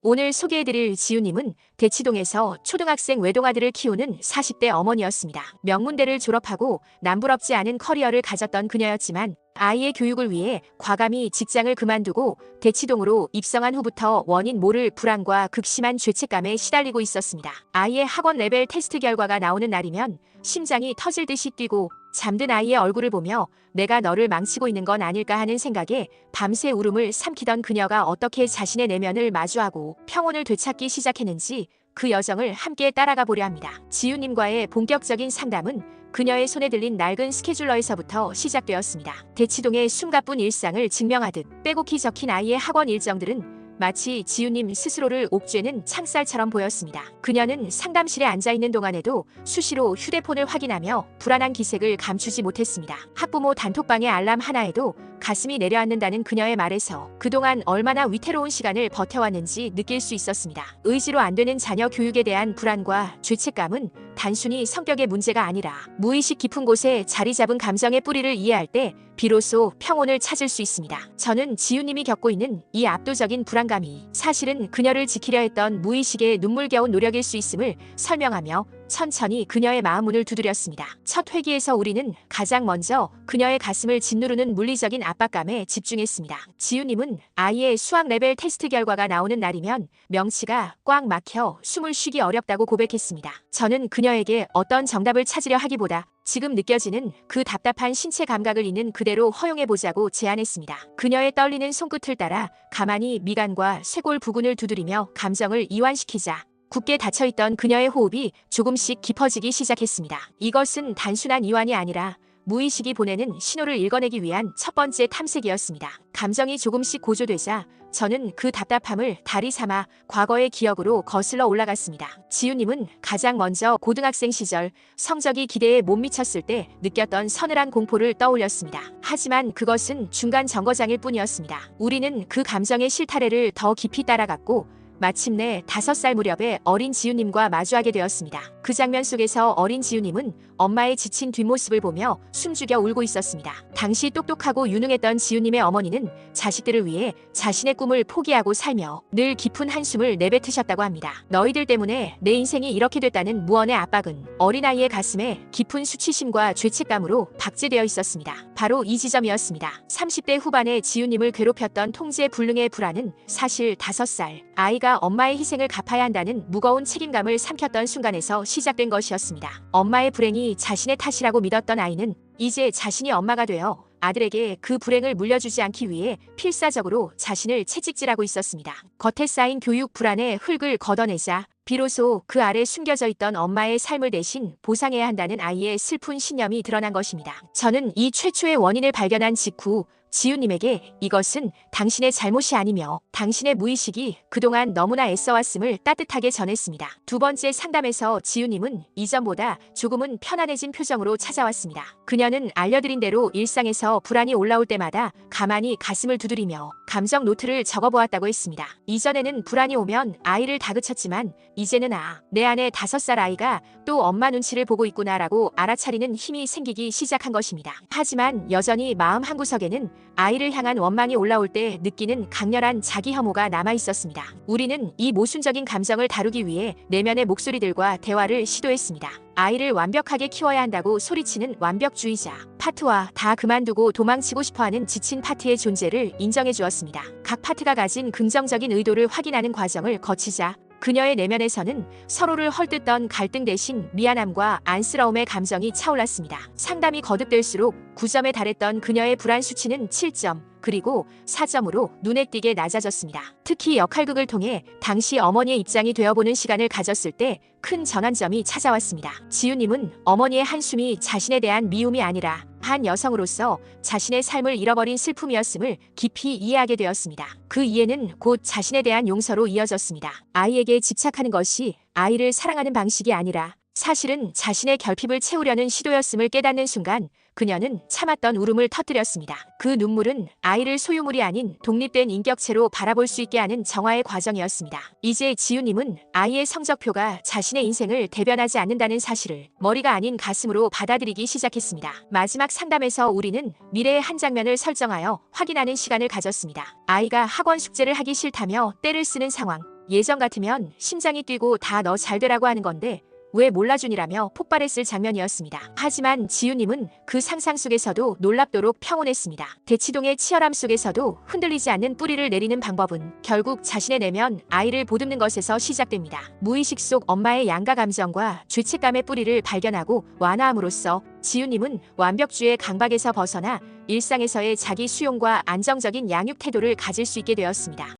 오늘 소개해드릴 지우님은 대치동에서 초등학생 외동아들을 키우는 40대 어머니였습니다. 명문대를 졸업하고 남부럽지 않은 커리어를 가졌던 그녀였지만 아이의 교육을 위해 과감히 직장을 그만두고 대치동으로 입성한 후부터 원인 모를 불안과 극심한 죄책감에 시달리고 있었습니다. 아이의 학원 레벨 테스트 결과가 나오는 날이면 심장이 터질 듯이 뛰고 잠든 아이의 얼굴을 보며 내가 너를 망치고 있는 건 아닐까 하는 생각에 밤새 울음을 삼키던 그녀가 어떻게 자신의 내면을 마주하고 평온을 되찾기 시작했는지 그 여정을 함께 따라가 보려 합니다. 지우님과의 본격적인 상담은 그녀의 손에 들린 낡은 스케줄러에서부터 시작되었습니다. 대치동의 숨가쁜 일상을 증명하듯 빼곡히 적힌 아이의 학원 일정들은 마치 지우님 스스로를 옥죄는 창살처럼 보였습니다. 그녀는 상담실에 앉아있는 동안에도 수시로 휴대폰을 확인하며 불안한 기색을 감추지 못했습니다. 학부모 단톡방의 알람 하나에도 가슴이 내려앉는다는 그녀의 말에서 그동안 얼마나 위태로운 시간을 버텨왔는지 느낄 수 있었습니다. 의지로 안 되는 자녀 교육에 대한 불안과 죄책감은 단순히 성격의 문제가 아니라 무의식 깊은 곳에 자리 잡은 감정의 뿌리를 이해할 때 비로소 평온을 찾을 수 있습니다. 저는 지우님이 겪고 있는 이 압도적인 불안감이 사실은 그녀를 지키려 했던 무의식의 눈물겨운 노력일 수 있음을 설명하며 천천히 그녀의 마음문을 두드렸습니다. 첫 회기에서 우리는 가장 먼저 그녀의 가슴을 짓누르는 물리적인 압박감에 집중했습니다. 지우님은 아이의 수학 레벨 테스트 결과가 나오는 날이면 명치가 꽉 막혀 숨을 쉬기 어렵다고 고백했습니다. 저는 그녀에게 어떤 정답을 찾으려 하기보다 지금 느껴지는 그 답답한 신체 감각을 있는 그대로 허용해보자고 제안했습니다. 그녀의 떨리는 손끝을 따라 가만히 미간과 쇄골 부근을 두드리며 감정을 이완시키자 굳게 닫혀있던 그녀의 호흡이 조금씩 깊어지기 시작했습니다. 이것은 단순한 이완이 아니라 무의식이 보내는 신호를 읽어내기 위한 첫 번째 탐색이었습니다. 감정이 조금씩 고조되자 저는 그 답답함을 다리 삼아 과거의 기억으로 거슬러 올라갔습니다. 지우님은 가장 먼저 고등학생 시절 성적이 기대에 못 미쳤을 때 느꼈던 서늘한 공포를 떠올렸습니다. 하지만 그것은 중간 정거장일 뿐이었습니다. 우리는 그 감정의 실타래를 더 깊이 따라갔고 마침내 5살 무렵에 어린 지우님과 마주하게 되었습니다. 그 장면 속에서 어린 지우님은 엄마의 지친 뒷모습을 보며 숨죽여 울고 있었습니다. 당시 똑똑하고 유능했던 지우님의 어머니는 자식들을 위해 자신의 꿈을 포기하고 살며 늘 깊은 한숨을 내뱉으셨다고 합니다. 너희들 때문에 내 인생이 이렇게 됐다는 무언의 압박은 어린아이의 가슴에 깊은 수치심과 죄책감으로 박제되어 있었습니다. 바로 이 지점이었습니다. 30대 후반에 지우님을 괴롭혔던 통제 불능의 불안은 사실 5살 아이가 엄마의 희생을 갚아야 한다는 무거운 책임감을 삼켰던 순간에서 시작된 것이었습니다. 엄마의 불행이 자신의 탓이라고 믿었던 아이는 이제 자신이 엄마가 되어 아들에게 그 불행을 물려주지 않기 위해 필사적으로 자신을 채찍질하고 있었습니다. 겉에 쌓인 교육 불안의 흙을 걷어내자 비로소 그 아래 숨겨져 있던 엄마의 삶을 대신 보상해야 한다는 아이의 슬픈 신념이 드러난 것입니다. 저는 이 최초의 원인을 발견한 직후 지우님에게 이것은 당신의 잘못이 아니며 당신의 무의식이 그동안 너무나 애써왔음을 따뜻하게 전했습니다. 두 번째 상담에서 지우님은 이전보다 조금은 편안해진 표정으로 찾아왔습니다. 그녀는 알려드린 대로 일상에서 불안이 올라올 때마다 가만히 가슴을 두드리며 감정 노트를 적어보았다고 했습니다. 이전에는 불안이 오면 아이를 다그쳤지만 이제는 내 안에 5살 아이가 또 엄마 눈치를 보고 있구나라고 알아차리는 힘이 생기기 시작한 것입니다. 하지만 여전히 마음 한구석에는 아이를 향한 원망이 올라올 때 느끼는 강렬한 자기 혐오가 남아 있었습니다. 우리는 이 모순적인 감정을 다루기 위해 내면의 목소리들과 대화를 시도했습니다. 아이를 완벽하게 키워야 한다고 소리치는 완벽주의자 파트와 다 그만두고 도망치고 싶어하는 지친 파트의 존재를 인정해 주었습니다. 각 파트가 가진 긍정적인 의도를 확인하는 과정을 거치자 그녀의 내면에서는 서로를 헐뜯던 갈등 대신 미안함과 안쓰러움의 감정이 차올랐습니다. 상담이 거듭될수록 9점에 달했던 그녀의 불안 수치는 7점, 그리고 4점으로 눈에 띄게 낮아졌습니다. 특히 역할극을 통해 당시 어머니의 입장이 되어보는 시간을 가졌을 때 큰 전환점이 찾아왔습니다. 지우님은 어머니의 한숨이 자신에 대한 미움이 아니라 한 여성으로서 자신의 삶을 잃어버린 슬픔이었음을 깊이 이해하게 되었습니다. 그 이해는 곧 자신에 대한 용서로 이어졌습니다. 아이에게 집착하는 것이 아이를 사랑하는 방식이 아니라 사실은 자신의 결핍을 채우려는 시도였음을 깨닫는 순간 그녀는 참았던 울음을 터뜨렸습니다. 그 눈물은 아이를 소유물이 아닌 독립된 인격체로 바라볼 수 있게 하는 정화의 과정이었습니다. 이제 지우님은 아이의 성적표가 자신의 인생을 대변하지 않는다는 사실을 머리가 아닌 가슴으로 받아들이기 시작했습니다. 마지막 상담에서 우리는 미래의 한 장면을 설정하여 확인하는 시간을 가졌습니다. 아이가 학원 숙제를 하기 싫다며 떼를 쓰는 상황. 예전 같으면 심장이 뛰고 다 너 잘 되라고 하는 건데 왜 몰라주니라며 폭발했을 장면이었습니다. 하지만 지우님은 그 상상 속에서도 놀랍도록 평온했습니다. 대치동의 치열함 속에서도 흔들리지 않는 뿌리를 내리는 방법은 결국 자신의 내면 아이를 보듬는 것에서 시작됩니다. 무의식 속 엄마의 양가 감정과 죄책감의 뿌리를 발견하고 완화함으로써 지우님은 완벽주의 강박에서 벗어나 일상에서의 자기 수용과 안정적인 양육 태도를 가질 수 있게 되었습니다.